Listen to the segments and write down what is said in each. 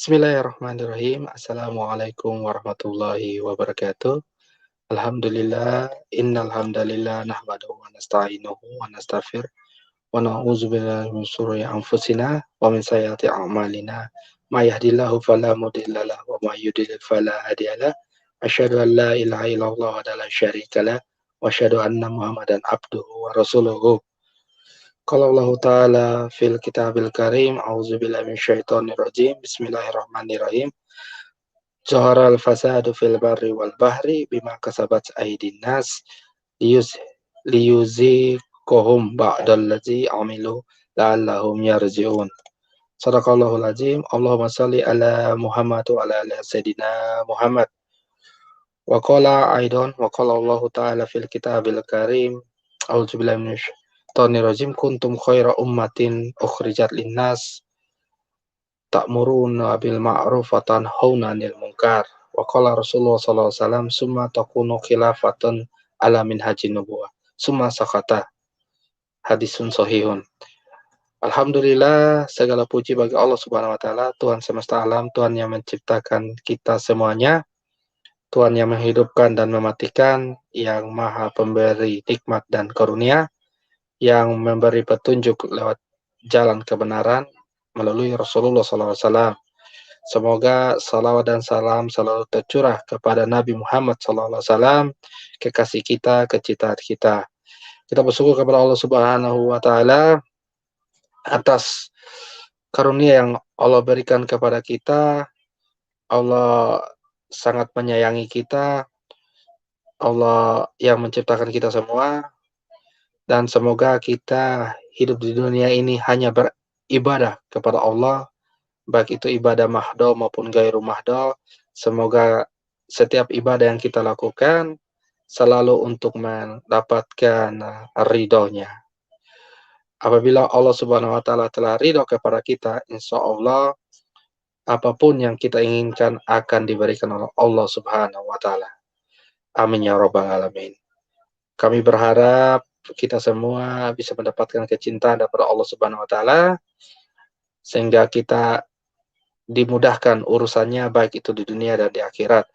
Bismillahirrahmanirrahim. Assalamualaikum warahmatullahi wabarakatuh. Alhamdulillah, innal hamdalillah nahmaduhu wa nasta'inuhu wa nastaghfir wa na'udzu billahi min shururi anfusina wa min sayyiati a'malina. May yahdihillahu fala mudilla lahu wa may yudlil fala hadiya lahu. Asyhadu an la ilaha illallah wa la syarika lah wa asyhadu anna Muhammadan abduhu wa rasuluhu. Qala Allah Ta'ala fil kitabil karim, a'udzubillahi minasyaitonir rajim, bismillahirrahmanirrahim. Zaharal fasadu fil barri wal bahri bima kasabat aydin nas liyuz liyuziqahum ba'dallazi amilu la'allahum yarji'un. Shadaqallahul azim. Allahumma shalli ala Muhammad wa ala ali sayyidina Muhammad. Wa qala aidan wa qala Allah Ta'ala fil kitabil karim, a'udzubillahi minasyaitonir rajim, kuntum khaira ummatin ukhrijat linnas ta'muruna bil ma'ruf wa tanhauna 'anil munkar. Wa qala Rasulullah sallallahu alaihi wasallam, summa takunu khilafatan ala minhajin nubuwah. Summa sakata. Hadisun sahihun. Alhamdulillah, segala puji bagi Allah Subhanahu wa taala, Tuhan semesta alam, Tuhan yang menciptakan kita semuanya, Tuhan yang menghidupkan dan mematikan, yang Maha Pemberi nikmat dan karunia, yang memberi petunjuk lewat jalan kebenaran melalui Rasulullah SAW. Semoga salawat dan salam selalu tercurah kepada Nabi Muhammad SAW, kekasih kita, kecintaan kita. Kita bersyukur kepada Allah Subhanahu wa taala atas karunia yang Allah berikan kepada kita. Allah sangat menyayangi kita. Allah yang menciptakan kita semua, dan semoga kita hidup di dunia ini hanya beribadah kepada Allah, baik itu ibadah mahdo maupun gairu mahdo. Semoga setiap ibadah yang kita lakukan selalu untuk mendapatkan ridhonya. Apabila Allah Subhanahu wa taala telah ridho kepada kita, insya Allah apapun yang kita inginkan akan diberikan oleh Allah Subhanahu wa taala. Amin ya rabbal alamin. Kami berharap kita semua bisa mendapatkan kecintaan daripada Allah Subhanahu wa taala, sehingga kita dimudahkan urusannya baik itu di dunia dan di akhirat.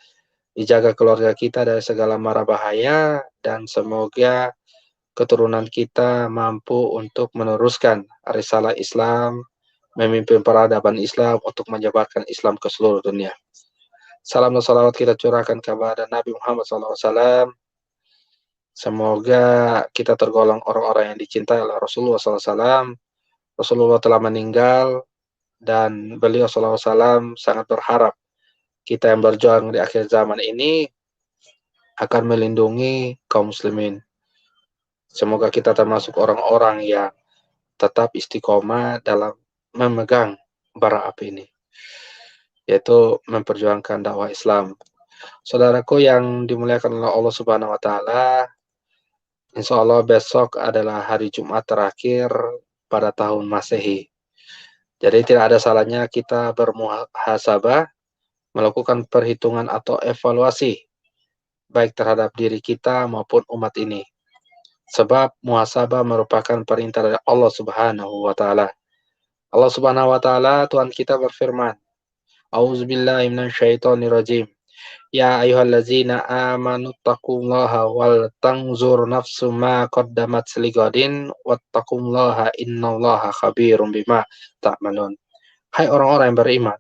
Dijaga keluarga kita dari segala mara bahaya, dan semoga keturunan kita mampu untuk meneruskan risalah Islam, memimpin peradaban Islam untuk menyebarkan Islam ke seluruh dunia. Salam dan salawat kita curahkan kepada Nabi Muhammad SAW. Semoga kita tergolong orang-orang yang dicintai oleh Rasulullah SAW. Rasulullah telah meninggal, dan beliau SAW sangat berharap kita yang berjuang di akhir zaman ini akan melindungi kaum muslimin. Semoga kita termasuk orang-orang yang tetap istiqomah dalam memegang bara api ini, yaitu memperjuangkan dakwah Islam. Saudaraku yang dimuliakan oleh Allah Subhanahu wa taala, insya Allah besok adalah hari Jumat terakhir pada tahun Masehi. Jadi tidak ada salahnya kita bermuhasabah, melakukan perhitungan atau evaluasi baik terhadap diri kita maupun umat ini. Sebab muhasabah merupakan perintah dari Allah Subhanahu wa taala. Allah Subhanahu wa taala, Tuhan kita berfirman, A'udzubillahi minasyaitonirrajim. Ya ayyuhallazina amanu taqullaha wal tanzur nafsum ma qaddamat lighadin wattaqullaha innallaha khabirum bima ta'malun. Hai orang-orang yang beriman,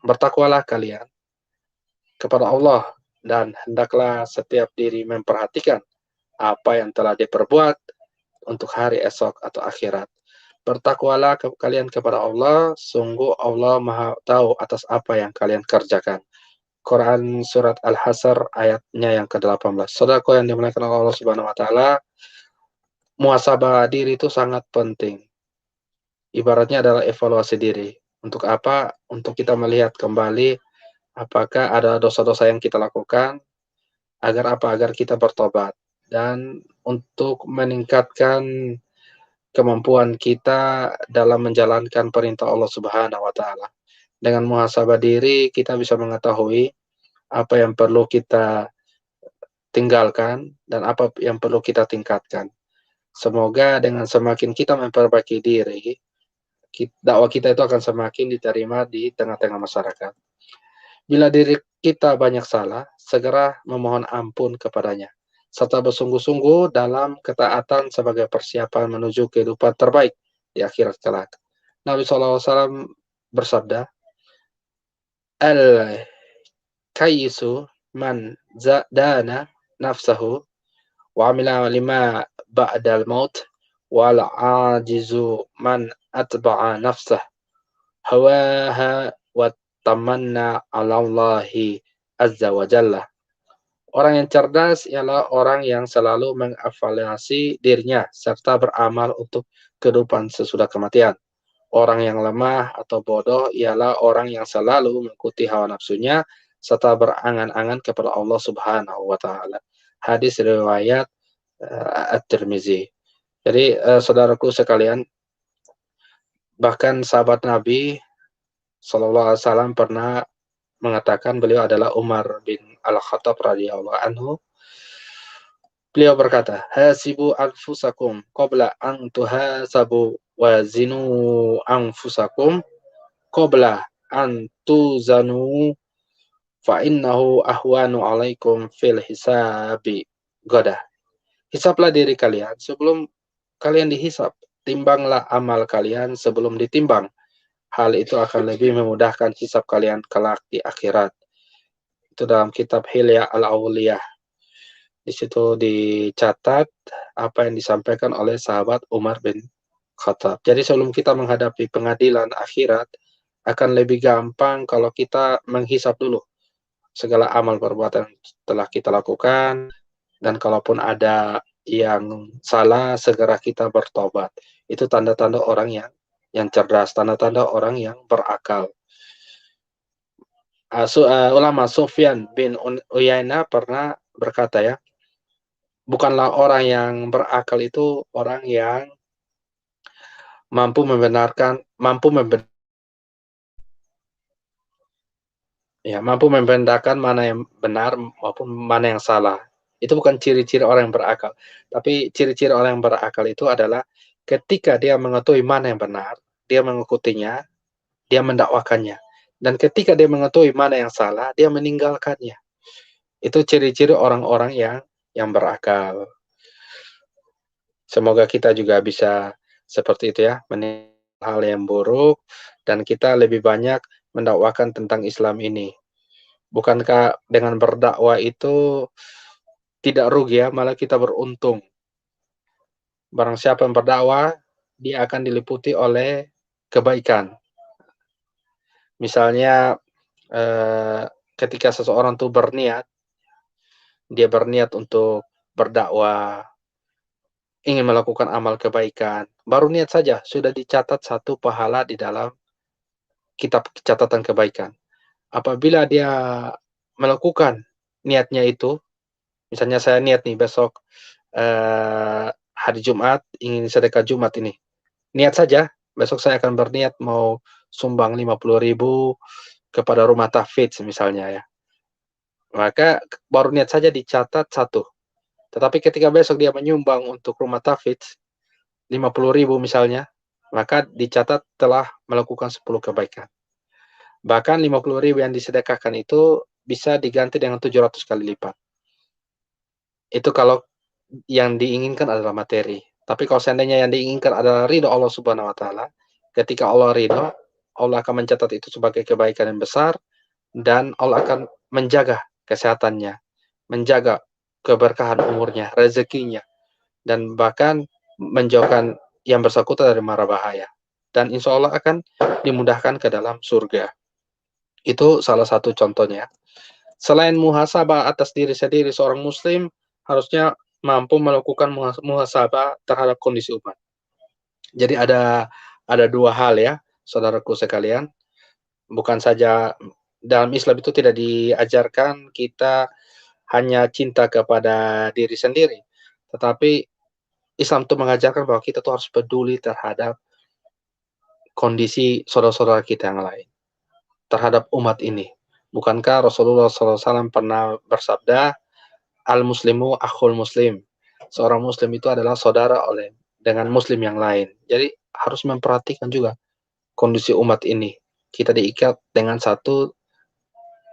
bertakwalah kalian kepada Allah, dan hendaklah setiap diri memperhatikan apa yang telah diperbuat untuk hari esok atau akhirat. Bertakwalah kalian kepada Allah, sungguh Allah Maha tahu atas apa yang kalian kerjakan. Quran surat Al-Hasr ayatnya yang ke-18. Saudaraku yang dimuliakan oleh Allah Subhanahu wa taala, muhasabah diri itu sangat penting. Ibaratnya adalah evaluasi diri. Untuk apa? Untuk kita melihat kembali apakah ada dosa-dosa yang kita lakukan, agar apa? Agar kita bertobat, dan untuk meningkatkan kemampuan kita dalam menjalankan perintah Allah Subhanahu wa taala. Dengan muhasabah diri, kita bisa mengetahui apa yang perlu kita tinggalkan dan apa yang perlu kita tingkatkan. Semoga dengan semakin kita memperbaiki diri, dakwah kita itu akan semakin diterima di tengah-tengah masyarakat. Bila diri kita banyak salah, segera memohon ampun kepadanya, serta bersungguh-sungguh dalam ketaatan sebagai persiapan menuju kehidupan terbaik di akhirat kelak. Nabi SAW bersabda, Al-kayyisu man dana nafsahu wa amila lima ba'dal maut wal ajizu man atba'a nafsah hawaha wa tamanna 'ala Allahi azza wa jalla. Orang yang cerdas ialah orang yang selalu mengevaluasi dirinya serta beramal untuk kehidupan sesudah kematian. Orang yang lemah atau bodoh ialah orang yang selalu mengikuti hawa nafsunya serta berangan-angan kepada Allah Subhanahu wa taala. Hadis riwayat At-Tirmizi. Jadi saudaraku sekalian, bahkan sahabat Nabi sallallahu alaihi wasallam pernah mengatakan, beliau adalah Umar bin Al-Khattab radhiyallahu anhu. Beliau berkata, "Hasibu anfusakum qabla an tuhasabu wa zinu anfusakum qabla an tuzanu fa innahu ahwanu alaikum fil hisabi ghadah." Hisablah diri kalian sebelum kalian dihisab. Timbanglah amal kalian sebelum ditimbang. Hal itu akan lebih memudahkan hisab kalian kelak di akhirat. Itu dalam kitab Hilya Al-Awliyah. Di situ dicatat apa yang disampaikan oleh sahabat Umar bin Khattab. Jadi sebelum kita menghadapi pengadilan akhirat, akan lebih gampang kalau kita menghisap dulu segala amal perbuatan telah kita lakukan, dan kalaupun ada yang salah, segera kita bertobat. Itu tanda-tanda orang yang cerdas, tanda-tanda orang yang berakal. Ulama Sufyan bin Uyainah pernah berkata, ya, bukanlah orang yang berakal itu orang yang mampu membenarkan mana yang benar maupun mana yang salah. Itu bukan ciri-ciri orang yang berakal. Tapi ciri-ciri orang yang berakal itu adalah ketika dia mengetahui mana yang benar, dia mengikutinya, dia mendakwakannya. Dan ketika dia mengetahui mana yang salah, dia meninggalkannya. Itu ciri-ciri orang-orang yang berakal. Semoga kita juga bisa seperti itu, ya, meninggalkan hal yang buruk dan kita lebih banyak mendakwakan tentang Islam ini. Bukankah dengan berdakwah itu tidak rugi, ya, malah kita beruntung. Barang siapa yang berdakwah, dia akan diliputi oleh kebaikan. Misalnya ketika seseorang tuh dia berniat untuk berdakwah, ingin melakukan amal kebaikan, baru niat saja sudah dicatat satu pahala di dalam kitab catatan kebaikan. Apabila dia melakukan niatnya itu, misalnya saya niat nih besok hari Jumat ingin sedekah Jumat ini, niat saja besok saya akan berniat mau sumbang 50.000 kepada rumah tahfidz misalnya, ya, maka baru niat saja dicatat satu. Tetapi ketika besok dia menyumbang untuk rumah tahfidz 50.000 misalnya, maka dicatat telah melakukan 10 kebaikan. Bahkan 50.000 yang disedekahkan itu bisa diganti dengan 700 kali lipat. Itu kalau yang diinginkan adalah materi. Tapi kalau seandainya yang diinginkan adalah ridho Allah Subhanahu wa taala, ketika Allah ridho, Allah akan mencatat itu sebagai kebaikan yang besar, dan Allah akan menjaga kesehatannya, menjaga keberkahan umurnya, rezekinya, dan bahkan menjauhkan yang bersangkutan dari mara bahaya. Dan insya Allah akan dimudahkan ke dalam surga. Itu salah satu contohnya. Selain muhasabah atas diri sendiri, seorang muslim harusnya mampu melakukan muhasabah terhadap kondisi umat. Jadi ada dua hal, ya, saudaraku sekalian. Bukan saja dalam Islam itu tidak diajarkan kita hanya cinta kepada diri sendiri, tetapi Islam itu mengajarkan bahwa kita tuh harus peduli terhadap kondisi saudara-saudara kita yang lain, terhadap umat ini. Bukankah Rasulullah SAW pernah bersabda, al-muslimu akhul muslim, seorang muslim itu adalah saudara dengan muslim yang lain. Jadi harus memperhatikan juga kondisi umat ini. Kita diikat dengan satu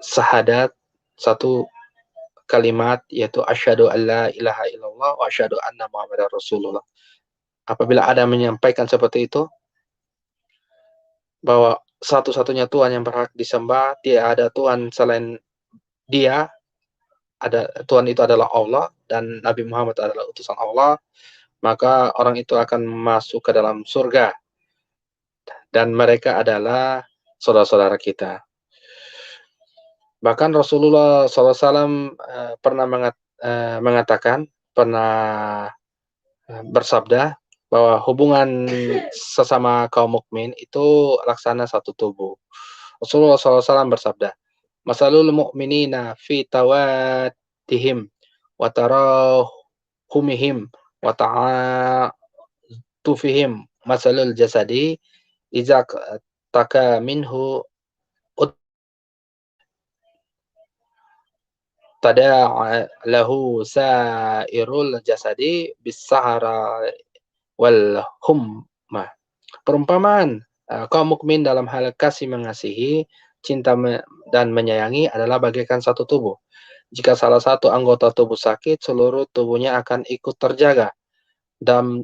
syahadat, satu kalimat, yaitu asyhadu alla ilaha illallah wa asyhadu anna muhammadar rasulullah. Apabila ada menyampaikan seperti itu, bahwa satu-satunya Tuhan yang berhak disembah, tidak ada Tuhan selain Dia, ada Tuhan itu adalah Allah dan Nabi Muhammad adalah utusan Allah, maka orang itu akan masuk ke dalam surga dan mereka adalah saudara-saudara kita. Bahkan Rasulullah SAW pernah mengatakan, pernah bersabda bahwa hubungan sesama kaum mukmin itu laksana satu tubuh. Rasulullah SAW bersabda, "Masalul mu'minina fi tawaddihim wa tarahumihim wa ta'atufihim masalul jasadi idza taka minhu tada'a lahu sairul jasadi bis-sahara wal humma." Perumpamaan kaum mukmin dalam hal kasih mengasihi, cinta dan menyayangi adalah bagaikan satu tubuh. Jika salah satu anggota tubuh sakit, seluruh tubuhnya akan ikut terjaga. Dan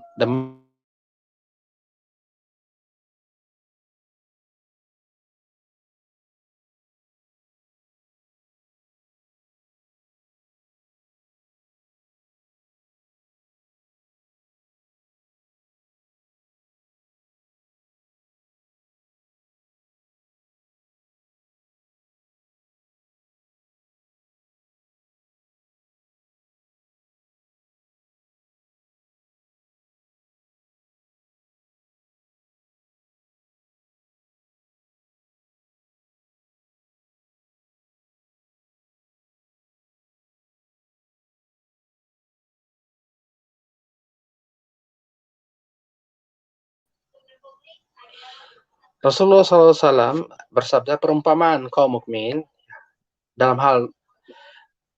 Rasulullah SAW bersabda, perumpamaan kaum mukmin dalam hal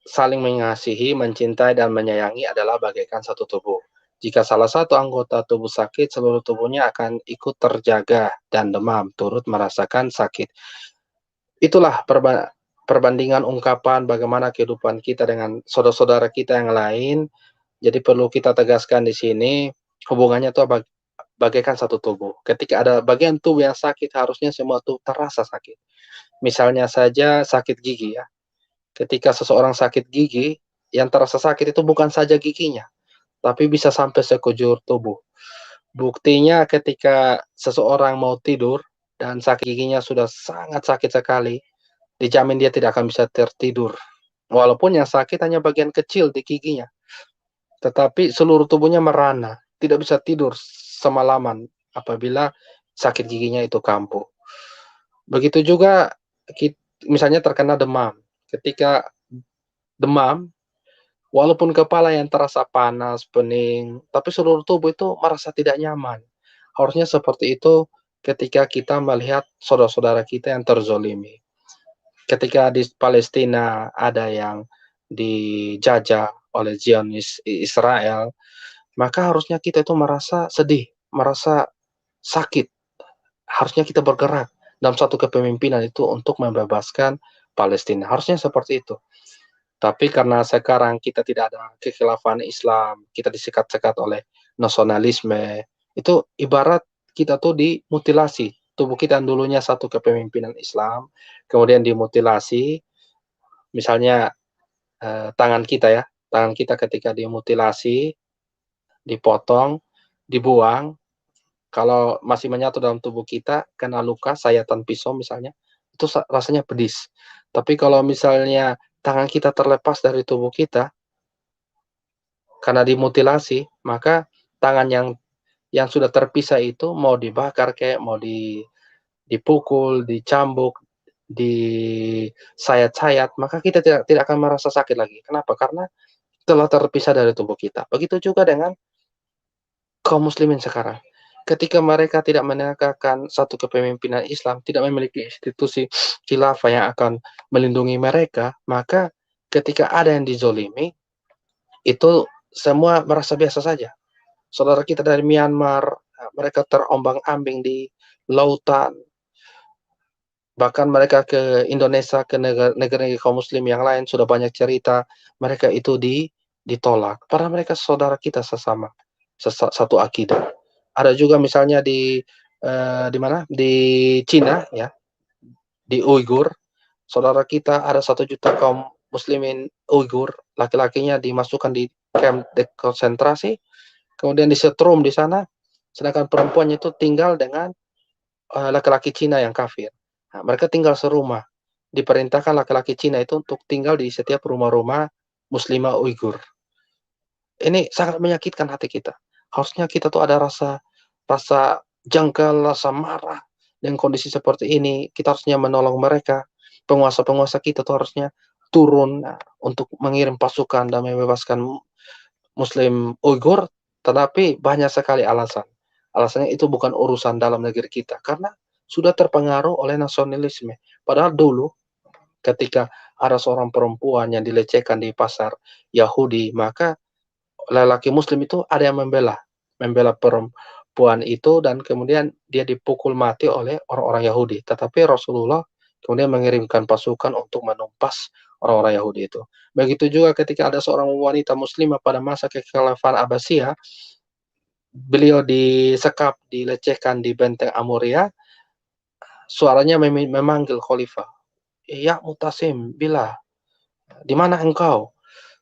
saling mengasihi, mencintai, dan menyayangi adalah bagaikan satu tubuh. Jika salah satu anggota tubuh sakit, seluruh tubuhnya akan ikut terjaga dan demam, turut merasakan sakit. Itulah perbandingan ungkapan bagaimana kehidupan kita dengan saudara-saudara kita yang lain. Jadi perlu kita tegaskan di sini, hubungannya itu bagaikan satu tubuh. Ketika ada bagian tubuh yang sakit, harusnya semua tubuh terasa sakit. Misalnya saja sakit gigi ya. Ketika seseorang sakit gigi, yang terasa sakit itu bukan saja giginya, tapi bisa sampai sekujur tubuh. Buktinya ketika seseorang mau tidur dan sakit giginya sudah sangat sakit sekali, dijamin dia tidak akan bisa tertidur. Walaupun yang sakit hanya bagian kecil di giginya, tetapi seluruh tubuhnya merana, tidak bisa tidur semalaman apabila sakit giginya itu kambuh. Begitu juga misalnya terkena demam. Ketika demam, walaupun kepala yang terasa panas, pening, tapi seluruh tubuh itu merasa tidak nyaman. Harusnya seperti itu ketika kita melihat saudara-saudara kita yang terzolimi. Ketika di Palestina ada yang dijajah oleh Zionis Israel, maka harusnya kita itu merasa sedih, merasa sakit. Harusnya kita bergerak dalam satu kepemimpinan itu untuk membebaskan Palestina. Harusnya seperti itu. Tapi karena sekarang kita tidak ada kekhilafan Islam, kita disikat-sikat oleh nasionalisme, itu ibarat kita tuh dimutilasi. Tubuh kita yang dulunya satu kepemimpinan Islam, kemudian dimutilasi, misalnya tangan kita ya, tangan kita ketika dimutilasi, dipotong, dibuang, kalau masih menyatu dalam tubuh kita, kena luka, sayatan pisau misalnya, itu rasanya pedis. Tapi kalau misalnya tangan kita terlepas dari tubuh kita, karena dimutilasi, maka tangan yang sudah terpisah itu mau dibakar kayak mau dipukul, dicambuk, disayat-sayat, maka kita tidak akan merasa sakit lagi. Kenapa? Karena telah terpisah dari tubuh kita. Begitu juga dengan kaum muslimin sekarang. Ketika mereka tidak menegakkan satu kepemimpinan Islam, tidak memiliki institusi khilafah yang akan melindungi mereka, maka ketika ada yang dizolimi, itu semua merasa biasa saja. Saudara kita dari Myanmar, mereka terombang-ambing di lautan, bahkan mereka ke Indonesia, ke negara kaum muslim yang lain sudah banyak cerita, mereka itu ditolak. Padahal mereka saudara kita sesama, satu akidah. Ada juga misalnya di mana? Di Cina ya, di Uighur, saudara kita ada 1 juta kaum muslimin Uighur, laki-lakinya dimasukkan di kamp dekonsentrasi, kemudian disetrum di sana, sedangkan perempuannya itu tinggal dengan laki-laki Cina yang kafir. Nah, mereka tinggal serumah. Diperintahkan laki-laki Cina itu untuk tinggal di setiap rumah-rumah muslimah Uighur. Ini sangat menyakitkan hati kita. Harusnya kita tuh ada rasa jengkel, rasa marah dengan kondisi seperti ini. Kita harusnya menolong mereka. Penguasa-penguasa kita tuh harusnya turun untuk mengirim pasukan dan membebaskan Muslim Uighur, tetapi banyak sekali alasan. Alasannya itu bukan urusan dalam negeri kita, karena sudah terpengaruh oleh nasionalisme. Padahal dulu ketika ada seorang perempuan yang dilecehkan di pasar Yahudi, maka lelaki muslim itu ada yang membela perempuan itu, dan kemudian dia dipukul mati oleh orang-orang Yahudi. Tetapi Rasulullah kemudian mengirimkan pasukan untuk menumpas orang-orang Yahudi itu. Begitu juga ketika ada seorang wanita muslimah pada masa kekhilafan Abbasiyah, beliau disekap, dilecehkan di benteng Amuria, suaranya memanggil khalifah, "Ya Mutasim, bila, di mana engkau?"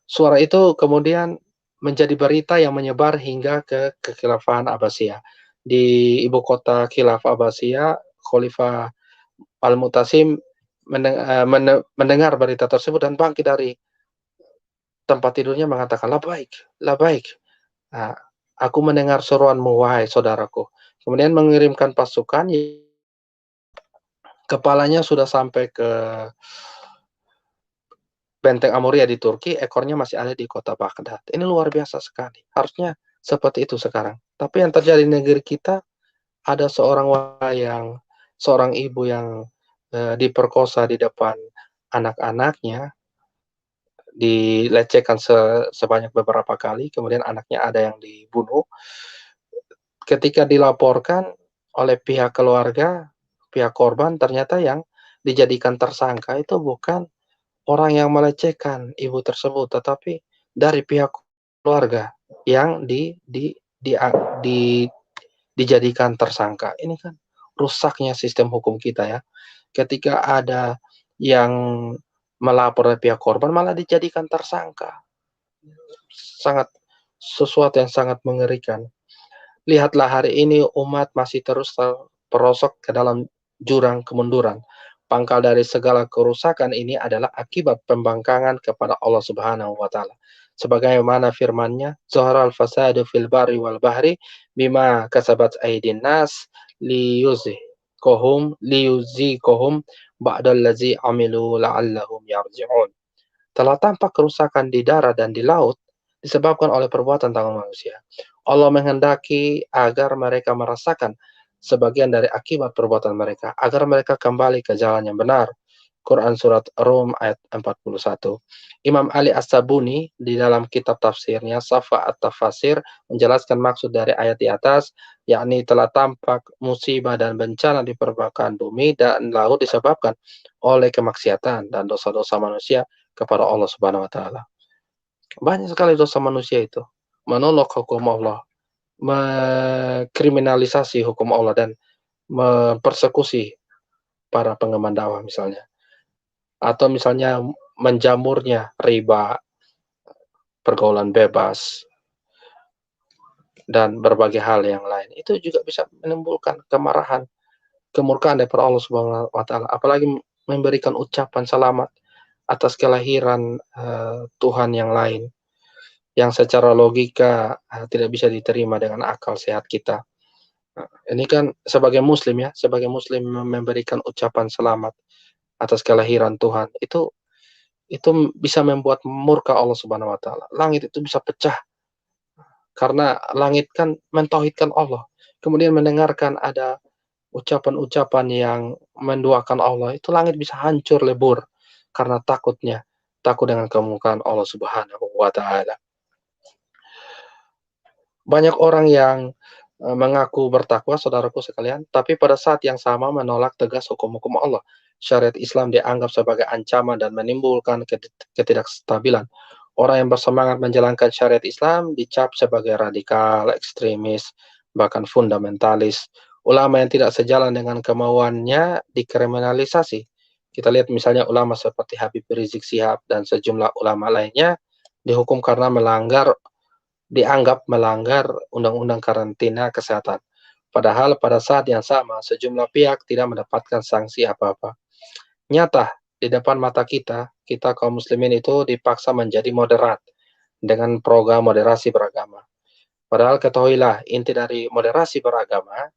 Suara itu kemudian menjadi berita yang menyebar hingga ke kekhilafahan Abbasiyah. Di ibu kota khilafah Abbasiyah, Khalifah Al-Mutasim mendengar berita tersebut dan bangkit dari tempat tidurnya mengatakan, "Labaik, labaik. Nah, aku mendengar seruanmu, wahai saudaraku." Kemudian mengirimkan pasukan, kepalanya sudah sampai ke Benteng Amuria di Turki, ekornya masih ada di kota Baghdad. Ini luar biasa sekali. Harusnya seperti itu sekarang. Tapi yang terjadi di negeri kita, ada seorang ibu yang diperkosa di depan anak-anaknya, dilecehkan sebanyak beberapa kali, kemudian anaknya ada yang dibunuh. Ketika dilaporkan oleh pihak keluarga, pihak korban, ternyata yang dijadikan tersangka itu bukan orang yang melecehkan ibu tersebut, tetapi dari pihak keluarga yang di dijadikan tersangka. Ini kan rusaknya sistem hukum kita ya. Ketika ada yang melapor dari pihak korban malah dijadikan tersangka. Sangat sesuatu yang sangat mengerikan. Lihatlah hari ini umat masih terus terperosok ke dalam jurang kemunduran. Pangkal dari segala kerusakan ini adalah akibat pembangkangan kepada Allah Subhanahu wa taala. Sebagaimana firman-Nya, "Zaharal fasadu fil barri wal bahri bima kasabat aydin nas liyuziqahum ba'dallazi amilu la'allahum yarji'un." Telah tampak kerusakan di darat dan di laut disebabkan oleh perbuatan tangan manusia. Allah menghendaki agar mereka merasakan sebagian dari akibat perbuatan mereka, agar mereka kembali ke jalan yang benar. Quran Surat Rum ayat 41. Imam Ali As-Sabuni di dalam kitab tafsirnya Safa At-Tafasir menjelaskan maksud dari ayat di atas, yakni telah tampak musibah dan bencana di permukaan bumi dan laut disebabkan oleh kemaksiatan dan dosa-dosa manusia kepada Allah Subhanahu wa taala. Banyak sekali dosa manusia itu. Menolak hukum Allah, mengkriminalisasi hukum Allah, dan mempersekusi para pengemban dakwah misalnya. Atau misalnya menjamurnya riba, pergaulan bebas, dan berbagai hal yang lain. Itu juga bisa menimbulkan kemarahan, kemurkaan daripada Allah Subhanahu wa taala. Apalagi memberikan ucapan selamat atas kelahiran Tuhan yang lain, yang secara logika tidak bisa diterima dengan akal sehat kita. Ini kan sebagai muslim ya, sebagai muslim memberikan ucapan selamat atas kelahiran Tuhan, itu bisa membuat murka Allah Subhanahu wa taala. Langit itu bisa pecah karena langit kan mentauhidkan Allah. Kemudian mendengarkan ada ucapan-ucapan yang menduakan Allah, itu langit bisa hancur lebur karena takut dengan kemurkaan Allah Subhanahu wa taala. Banyak orang yang mengaku bertakwa, saudaraku sekalian, tapi pada saat yang sama menolak tegas hukum-hukum Allah. Syariat Islam dianggap sebagai ancaman dan menimbulkan ketidakstabilan. Orang yang bersemangat menjalankan syariat Islam dicap sebagai radikal, ekstremis, bahkan fundamentalis. Ulama yang tidak sejalan dengan kemauannya dikriminalisasi. Kita lihat misalnya ulama seperti Habib Rizik Syihab dan sejumlah ulama lainnya dihukum karena dianggap melanggar undang-undang karantina kesehatan. Padahal pada saat yang sama, sejumlah pihak tidak mendapatkan sanksi apa-apa. Nyata, di depan mata kita, kita kaum muslimin itu dipaksa menjadi moderat dengan program moderasi beragama. Padahal ketahuilah, inti dari moderasi beragama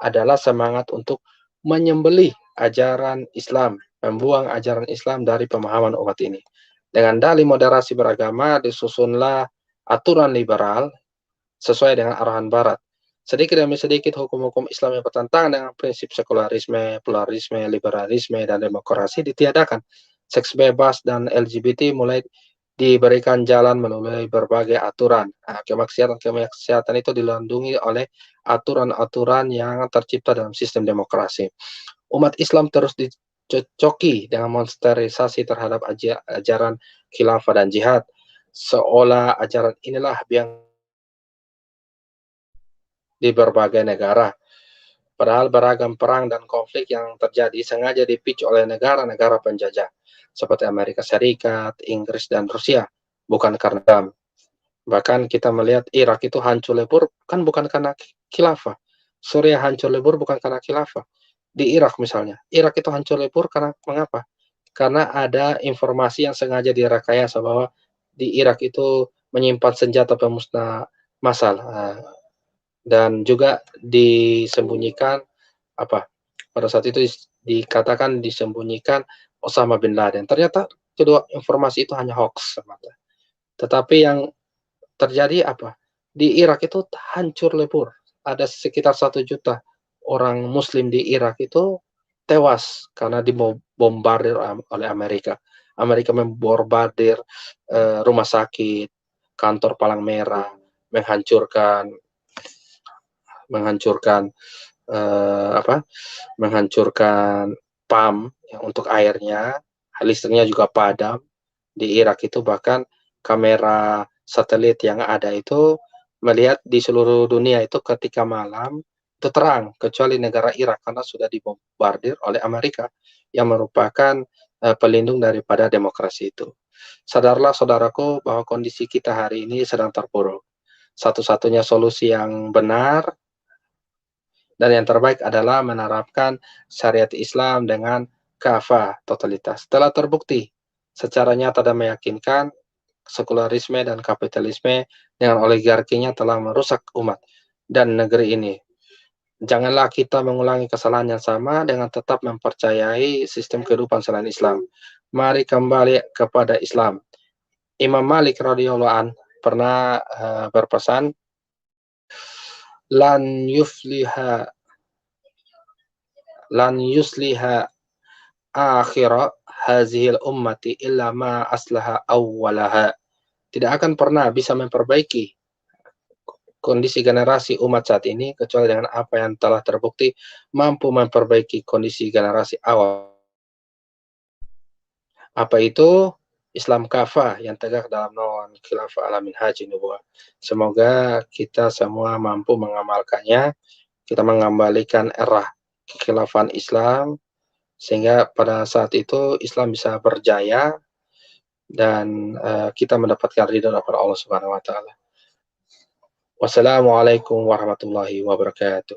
adalah semangat untuk menyembelih ajaran Islam, membuang ajaran Islam dari pemahaman umat ini. Dengan dalih moderasi beragama, disusunlah aturan liberal sesuai dengan arahan Barat. Sedikit demi sedikit hukum-hukum Islam yang bertentangan dengan prinsip sekularisme, pluralisme, liberalisme, dan demokrasi ditiadakan. Seks bebas dan LGBT mulai diberikan jalan melalui berbagai aturan. Nah, kemaksiatan itu dilindungi oleh aturan-aturan yang tercipta dalam sistem demokrasi. Umat Islam terus dicocoki dengan monsterisasi terhadap ajaran khilafah dan jihad. Seolah ajaran inilah yang di berbagai negara. Padahal beragam perang dan konflik yang terjadi sengaja dipicu oleh negara-negara penjajah seperti Amerika Serikat, Inggris, dan Rusia, bukan karena Islam. Bahkan kita melihat Irak itu hancur lebur kan bukan karena khilafah. Suriah hancur lebur bukan karena khilafah. Di Irak misalnya, Irak itu hancur lebur karena mengapa? Karena ada informasi yang sengaja direkayasa bahwa di Irak itu menyimpan senjata pemusnah massal. Dan juga disembunyikan apa pada saat itu dikatakan disembunyikan Osama bin Laden. Ternyata kedua informasi itu hanya hoax semata. Tetapi yang terjadi apa? Di Irak itu hancur lebur. Ada sekitar 1 juta orang Muslim di Irak itu tewas karena dibombardir oleh Amerika. Amerika membombardir rumah sakit, kantor Palang Merah, menghancurkan menghancurkan apa? Menghancurkan PAM yang untuk airnya, listriknya juga padam. Di Irak itu bahkan kamera satelit yang ada itu melihat di seluruh dunia itu ketika malam itu terang, kecuali negara Irak karena sudah dibombardir oleh Amerika yang merupakan pelindung daripada demokrasi itu. Sadarlah saudaraku bahwa kondisi kita hari ini sedang terpuruk. Satu-satunya solusi yang benar dan yang terbaik adalah menerapkan syariat Islam dengan kafah totalitas. Telah terbukti secara nyata dan meyakinkan sekularisme dan kapitalisme dengan oligarkinya telah merusak umat dan negeri ini. Janganlah kita mengulangi kesalahan yang sama dengan tetap mempercayai sistem kehidupan selain Islam. Mari kembali kepada Islam. Imam Malik radhiyallahu an pernah berpesan, lan yufliha lan yusliha akhira hazihil ummati illa ma aslaha awwalaha. Tidak akan pernah bisa memperbaiki kondisi generasi umat saat ini kecuali dengan apa yang telah terbukti mampu memperbaiki kondisi generasi awal. Apa itu? Islam kafah yang tegak dalam naungan khilafah alamin haji nubuwah. Semoga kita semua mampu mengamalkannya, kita mengembalikan era kekhilafan Islam sehingga pada saat itu Islam bisa berjaya dan kita mendapatkan ridho dari Allah Subhanahu wa taala. Wassalamualaikum warahmatullahi wabarakatuh.